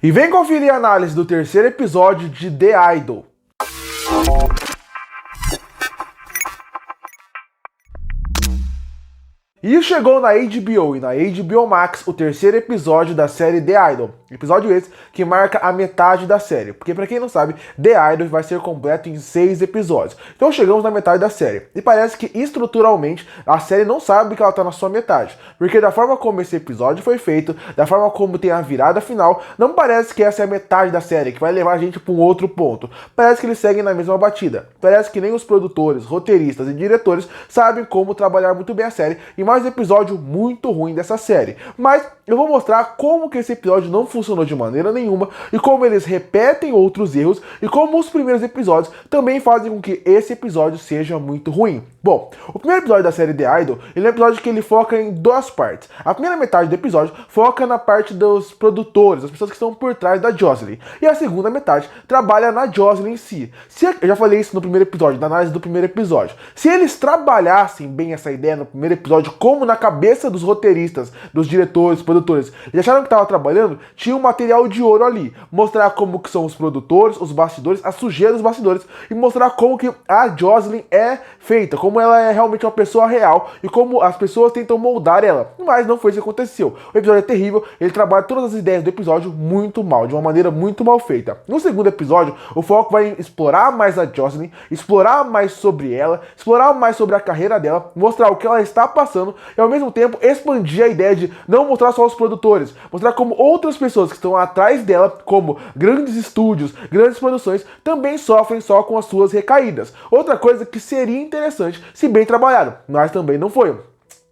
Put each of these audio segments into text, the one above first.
E vem conferir a análise do terceiro episódio de The Idol. E chegou na HBO e na HBO Max o terceiro episódio da série The Idol. Episódio esse que marca a metade da série, porque pra quem não sabe, The Idol vai ser completo em 6 episódios. Então chegamos na metade da série, e parece que estruturalmente a série não sabe que ela tá na sua metade, porque da forma como esse episódio foi feito, da forma como tem a virada final, não parece que essa é a metade da série, que vai levar a gente pra um outro ponto. Parece que eles seguem na mesma batida. Parece que nem os produtores, roteiristas e diretores sabem como trabalhar muito bem a série, e mais um episódio muito ruim dessa série. Mas eu vou mostrar como que esse episódio não funcionou de maneira nenhuma e como eles repetem outros erros e como os primeiros episódios também fazem com que esse episódio seja muito ruim. Bom, o primeiro episódio da série The Idol, ele é um episódio que ele foca em duas partes. A primeira metade do episódio foca na parte dos produtores, das pessoas que estão por trás da Jocelyn. E a segunda metade trabalha na Jocelyn em si. Eu já falei isso no primeiro episódio, na análise do primeiro episódio. Se eles trabalhassem bem essa ideia no primeiro episódio, como na cabeça dos roteiristas, dos diretores, produtores, eles acharam que estava trabalhando, tinha um material de ouro ali. Mostrar como que são os produtores, os bastidores, a sujeira dos bastidores e mostrar como que a Jocelyn é feita, como ela é realmente uma pessoa real e como as pessoas tentam moldar ela. Mas não foi isso que aconteceu. O episódio é terrível, ele trabalha todas as ideias do episódio muito mal, de uma maneira muito mal feita. No segundo episódio, o foco vai explorar mais a Jocelyn, explorar mais sobre ela, explorar mais sobre a carreira dela, mostrar o que ela está passando e ao mesmo tempo expandir a ideia de não mostrar só os produtores, mostrar como outras pessoas que estão atrás dela, como grandes estúdios, grandes produções, também sofrem só com as suas recaídas. Outra coisa que seria interessante se bem trabalhado, mas também não foi.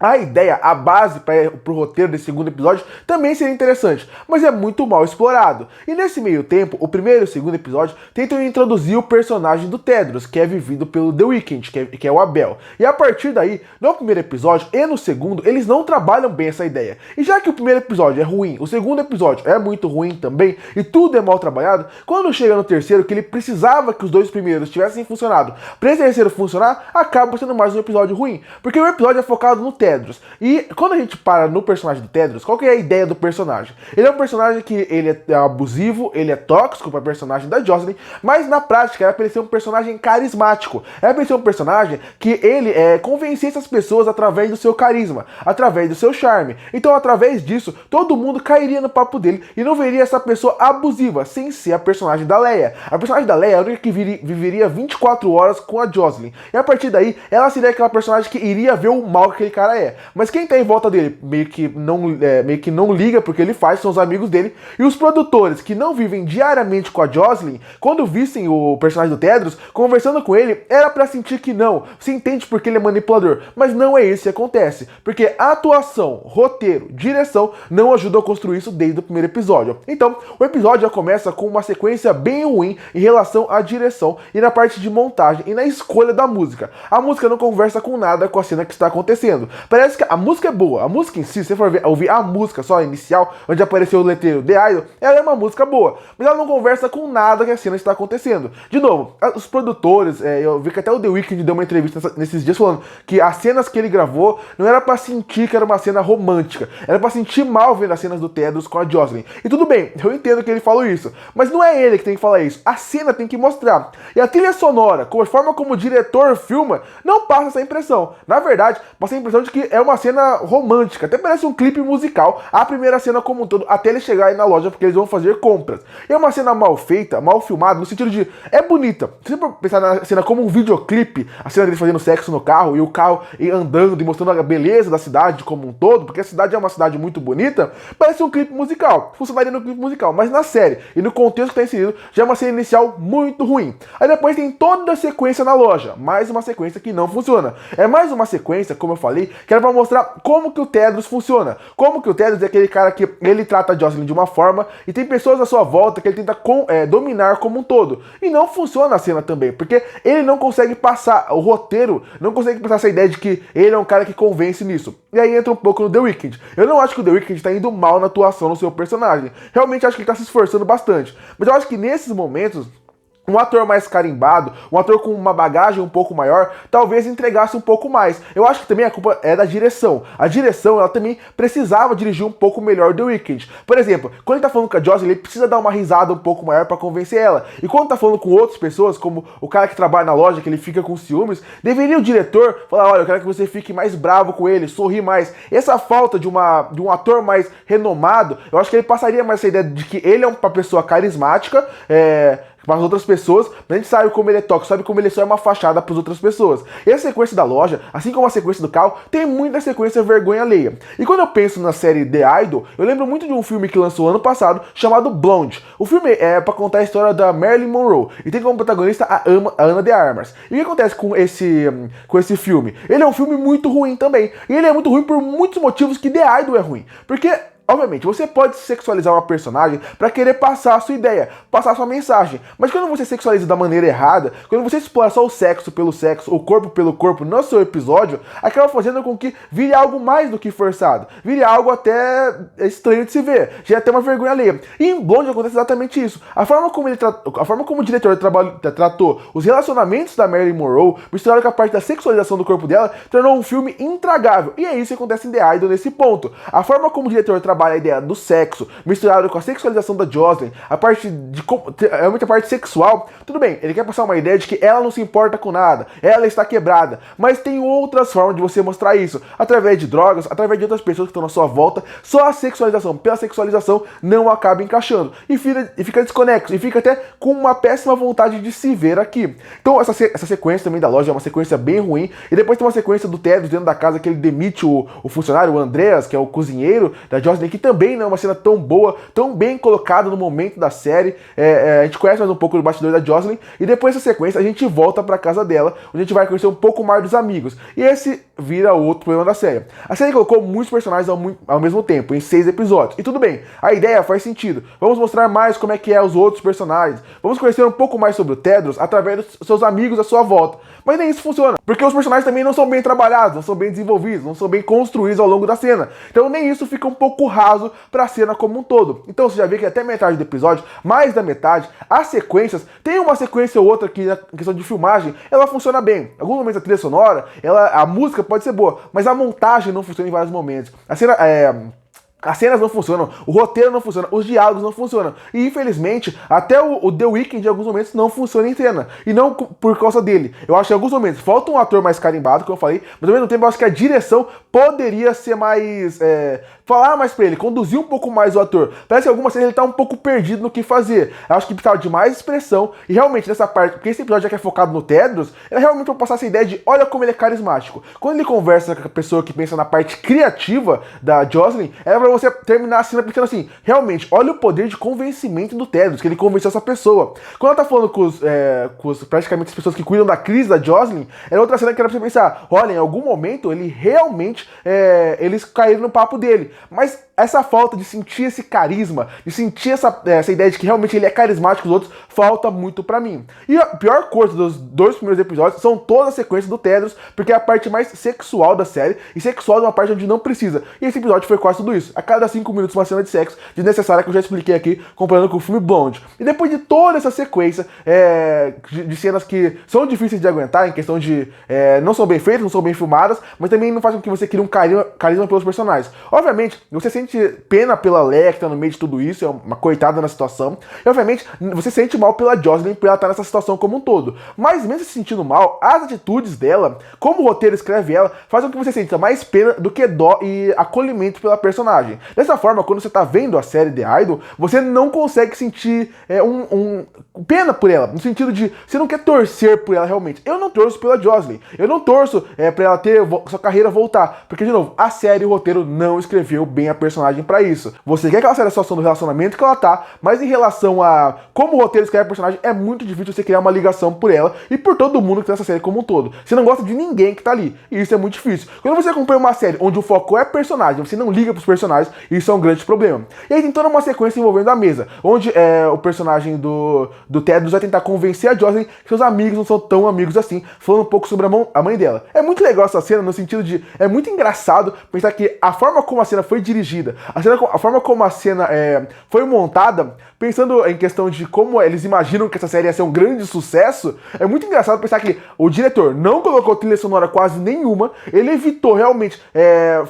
A ideia, a base para o roteiro desse segundo episódio também seria interessante, mas é muito mal explorado. E nesse meio tempo, o primeiro e o segundo episódio tentam introduzir o personagem do Tedros, que é vivido pelo The Weeknd, que é o Abel. E a partir daí, no primeiro episódio e no segundo, eles não trabalham bem essa ideia. E já que o primeiro episódio é ruim, o segundo episódio é muito ruim também, e tudo é mal trabalhado, quando chega no terceiro, que ele precisava que os dois primeiros tivessem funcionado, para esse terceiro funcionar, acaba sendo mais um episódio ruim, porque o episódio é focado no Tedros. E quando a gente para no personagem do Tedros, qual que é a ideia do personagem? Ele é um personagem que ele é abusivo, ele é tóxico para o personagem da Jocelyn, mas na prática era para ele ser um personagem carismático. Era para ele ser um personagem que ele convencesse as pessoas através do seu carisma, através do seu charme. Então, através disso, todo mundo cairia no papo dele e não veria essa pessoa abusiva, sem ser a personagem da Leia. A personagem da Leia é a única que viveria 24 horas com a Jocelyn. E a partir daí, ela seria aquela personagem que iria ver o mal que aquele cara é. Mas quem tá em volta dele meio que não liga porque ele faz, são os amigos dele. E os produtores que não vivem diariamente com a Jocelyn, quando vissem o personagem do Tedros, conversando com ele, era pra sentir que não. Você entende porque ele é manipulador. Mas não é isso que acontece. Porque a atuação, roteiro, direção não ajudam a construir isso desde o primeiro episódio. Então, o episódio já começa com uma sequência bem ruim em relação à direção e na parte de montagem e na escolha da música. A música não conversa com nada com a cena que está acontecendo. Parece que a música é boa, a música em si, se você for ouvir a música só inicial, onde apareceu o letreiro The Idol, ela é uma música boa, mas ela não conversa com nada que a cena está acontecendo. De novo, os produtores, eu vi que até o The Weeknd deu uma entrevista nesses dias falando que as cenas que ele gravou não era pra sentir que era uma cena romântica, era pra sentir mal vendo as cenas do Tedros com a Jocelyn. E tudo bem, eu entendo que ele falou isso, mas não é ele que tem que falar isso, a cena tem que mostrar. E a trilha sonora, com a forma como o diretor filma, não passa essa impressão. Na verdade, passa a impressão de que é uma cena romântica, até parece um clipe musical, a primeira cena como um todo, até ele chegar aí na loja, porque eles vão fazer compras. E é uma cena mal feita, mal filmada, no sentido de, é bonita. Se você pensar na cena como um videoclipe, a cena dele fazendo sexo no carro, e o carro andando e mostrando a beleza da cidade como um todo, porque a cidade é uma cidade muito bonita, parece um clipe musical, funcionaria no clipe musical, mas na série, e no contexto que está inserido, já é uma cena inicial muito ruim. Aí depois tem toda a sequência na loja, mais uma sequência que não funciona. É mais uma sequência, como eu falei, que era pra mostrar como que o Tedros funciona. Como que o Tedros é aquele cara que ele trata a Jocelyn de uma forma e tem pessoas à sua volta que ele tenta dominar como um todo. E não funciona a cena também, porque ele não consegue passar, o roteiro não consegue passar essa ideia de que ele é um cara que convence nisso. E aí entra um pouco no The Weeknd. Eu não acho que o The Weeknd tá indo mal na atuação no seu personagem. Realmente acho que ele tá se esforçando bastante. Mas eu acho que nesses momentos Um ator mais carimbado, um ator com uma bagagem um pouco maior, talvez entregasse um pouco mais. Eu acho que também a culpa é da direção. A direção, ela também precisava dirigir um pouco melhor The Weeknd. Por exemplo, quando ele tá falando com a Jocelyn, ele precisa dar uma risada um pouco maior pra convencer ela. E quando tá falando com outras pessoas, como o cara que trabalha na loja, que ele fica com ciúmes, deveria o diretor falar, olha, eu quero que você fique mais bravo com ele, sorrir mais. Essa falta de um ator mais renomado, eu acho que ele passaria mais essa ideia de que ele é uma pessoa carismática, para as outras pessoas, mas a gente sabe como ele é tóxico, sabe como ele só é uma fachada para as outras pessoas. E a sequência da loja, assim como a sequência do carro, tem muita sequência vergonha alheia. E quando eu penso na série The Idol, eu lembro muito de um filme que lançou ano passado, chamado Blonde. O filme é para contar a história da Marilyn Monroe, e tem como protagonista a Ana de Armas. E o que acontece com esse filme? Ele é um filme muito ruim também, e ele é muito ruim por muitos motivos que The Idol é ruim. Porque obviamente, você pode sexualizar uma personagem para querer passar a sua ideia, passar a sua mensagem. Mas quando você sexualiza da maneira errada, quando você explora só o sexo pelo sexo, o corpo pelo corpo no seu episódio, acaba fazendo com que vire algo mais do que forçado. Vire algo até estranho de se ver. Já é até uma vergonha alheia. E em Blonde acontece exatamente isso. A forma como o diretor tratou os relacionamentos da Marilyn Monroe, misturado com a parte da sexualização do corpo dela, tornou um filme intragável. E é isso que acontece em The Idol nesse ponto. A forma como o diretor trabalha a ideia do sexo, misturado com a sexualização da Jocelyn, realmente a parte sexual, tudo bem, ele quer passar uma ideia de que ela não se importa com nada, ela está quebrada, mas tem outras formas de você mostrar isso, através de drogas, através de outras pessoas que estão na sua volta, só a sexualização, pela sexualização, não acaba encaixando, e fica desconexo, e fica até com uma péssima vontade de se ver aqui. Então essa sequência também da loja é uma sequência bem ruim, e depois tem uma sequência do Tedros dentro da casa que ele demite o funcionário, o Andreas, que é o cozinheiro da Jocelyn, que também não é uma cena tão boa, tão bem colocada no momento da série. A gente conhece mais um pouco do bastidor da Jocelyn, e depois dessa sequência a gente volta pra casa dela, onde a gente vai conhecer um pouco mais dos amigos. E esse vira outro problema da série. A série colocou muitos personagens ao mesmo tempo, em 6 episódios. E tudo bem, a ideia faz sentido. Vamos mostrar mais como é que é os outros personagens. Vamos conhecer um pouco mais sobre o Tedros através dos seus amigos à sua volta. Mas nem isso funciona, porque os personagens também não são bem trabalhados, não são bem desenvolvidos, não são bem construídos ao longo da cena. Então nem isso fica um pouco raso pra cena como um todo. Então você já vê que até metade do episódio, mais da metade, as sequências, tem uma sequência ou outra que na questão de filmagem, ela funciona bem. Em alguns momentos a trilha sonora, a música pode ser boa, mas a montagem não funciona em vários momentos. As cenas não funcionam, o roteiro não funciona, os diálogos não funcionam. E infelizmente, até o The Weeknd em alguns momentos não funciona em cena. E não por causa dele. Eu acho que em alguns momentos falta um ator mais carimbado, como eu falei, mas ao mesmo tempo eu acho que a direção poderia ser mais... falar mais pra ele, conduzir um pouco mais o ator. Parece que em algumas cenas ele tá um pouco perdido no que fazer. Eu acho que precisava de mais expressão. E realmente nessa parte, porque esse episódio já que é focado no Tedros, ele realmente vai passar essa ideia de olha como ele é carismático. Quando ele conversa com a pessoa que pensa na parte criativa da Jocelyn, ela vai você terminar a cena pensando assim, realmente, olha o poder de convencimento do Tedros, que ele convenceu essa pessoa. Quando ela tá falando com praticamente as pessoas que cuidam da crise da Jocelyn, era outra cena que era pra você pensar, olha, em algum momento ele realmente, eles caíram no papo dele. Mas essa falta de sentir esse carisma, de sentir essa ideia de que realmente ele é carismático dos outros, falta muito pra mim. E a pior coisa dos 2 primeiros episódios são toda a sequência do Tedros, porque é a parte mais sexual da série, e sexual é uma parte onde não precisa. E esse episódio foi quase tudo isso. A cada 5 minutos uma cena de sexo desnecessária que eu já expliquei aqui, comparando com o filme Blonde. E depois de toda essa sequência de cenas que são difíceis de aguentar, em questão de não são bem feitas, não são bem filmadas, mas também não fazem com que você crie um carisma pelos personagens. Obviamente, você sente pena pela Leia que tá no meio de tudo isso, é uma coitada na situação. E obviamente, você sente mal pela Jocelyn por ela estar nessa situação como um todo. Mas mesmo se sentindo mal, as atitudes dela, como o roteiro escreve ela, fazem com que você sinta mais pena do que dó e acolhimento pela personagem. Dessa forma, quando você tá vendo a série The Idol, você não consegue sentir pena por ela, no sentido de você não quer torcer por ela realmente. Eu não torço pela Jocelyn, eu não torço pra ela ter sua carreira voltar, porque de novo, a série e o roteiro não escreveu bem a personagem pra isso. Você quer que ela saia da situação do relacionamento que ela tá, mas em relação a como o roteiro escreve a personagem, é muito difícil você criar uma ligação por ela e por todo mundo que tá nessa série como um todo. Você não gosta de ninguém que tá ali, e isso é muito difícil. Quando você acompanha uma série onde o foco é personagem, você não liga pros personagens, isso é um grande problema. E aí tem toda uma sequência envolvendo a mesa, onde o personagem do Tedros vai tentar convencer a Jocelyn que seus amigos não são tão amigos assim, falando um pouco sobre a mãe dela. É muito legal essa cena, no sentido de, é muito engraçado pensar que a forma como a cena foi dirigida, a forma como a cena foi montada, Pensando em questão de como eles imaginam que essa série ia ser um grande sucesso, é muito engraçado pensar que o diretor não colocou trilha sonora quase nenhuma, ele evitou realmente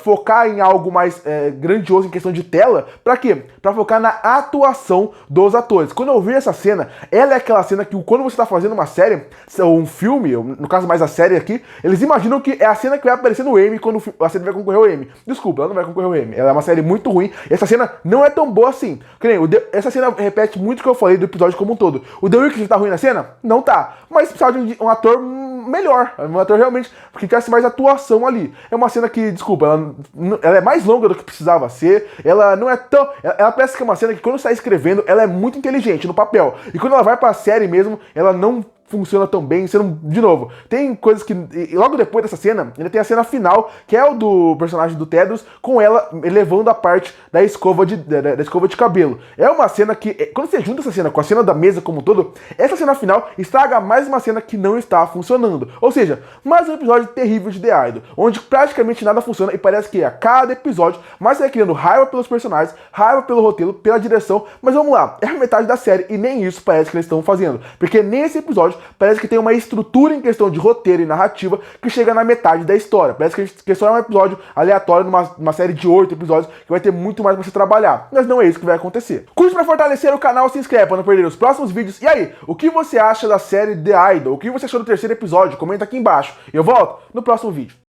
focar em algo mais grandioso em questão de tela. Pra quê? Pra focar na atuação dos atores. Quando eu vi essa cena, ela é aquela cena que quando você tá fazendo uma série, ou um filme, no caso mais a série aqui, eles imaginam que é a cena que vai aparecer no Emmy quando a série vai concorrer ao Emmy. Desculpa, ela não vai concorrer ao Emmy. Ela é uma série muito ruim. Essa cena não é tão boa assim. Que nem, essa cena repete muito o que eu falei do episódio como um todo. O The Weeknd tá ruim na cena? Não tá. Mas precisava de um ator melhor. Um ator realmente que tivesse mais atuação ali. É uma cena que, desculpa, ela é mais longa do que precisava ser. Ela não é tão... Ela parece que é uma cena que quando você tá escrevendo, ela é muito inteligente no papel. E quando ela vai pra série mesmo, ela não funciona tão bem, sendo, de novo, tem coisas que, e logo depois dessa cena, ainda tem a cena final, que é o do personagem do Tedros, com ela levando a parte da escova de cabelo. É uma cena que, quando você junta essa cena com a cena da mesa como um todo, essa cena final estraga mais uma cena que não está funcionando. Ou seja, mais um episódio terrível de The Idol, onde praticamente nada funciona e parece que a cada episódio, mais você vai criando raiva pelos personagens, raiva pelo roteiro, pela direção, mas vamos lá, é a metade da série e nem isso parece que eles estão fazendo, porque nesse episódio parece que tem uma estrutura em questão de roteiro e narrativa que chega na metade da história. Parece que só é um episódio aleatório numa série de 8 episódios que vai ter muito mais pra você trabalhar. Mas não é isso que vai acontecer. Curte pra fortalecer o canal, se inscreve pra não perder os próximos vídeos. E aí, o que você acha da série The Idol? O que você achou do terceiro episódio? Comenta aqui embaixo. Eu volto no próximo vídeo.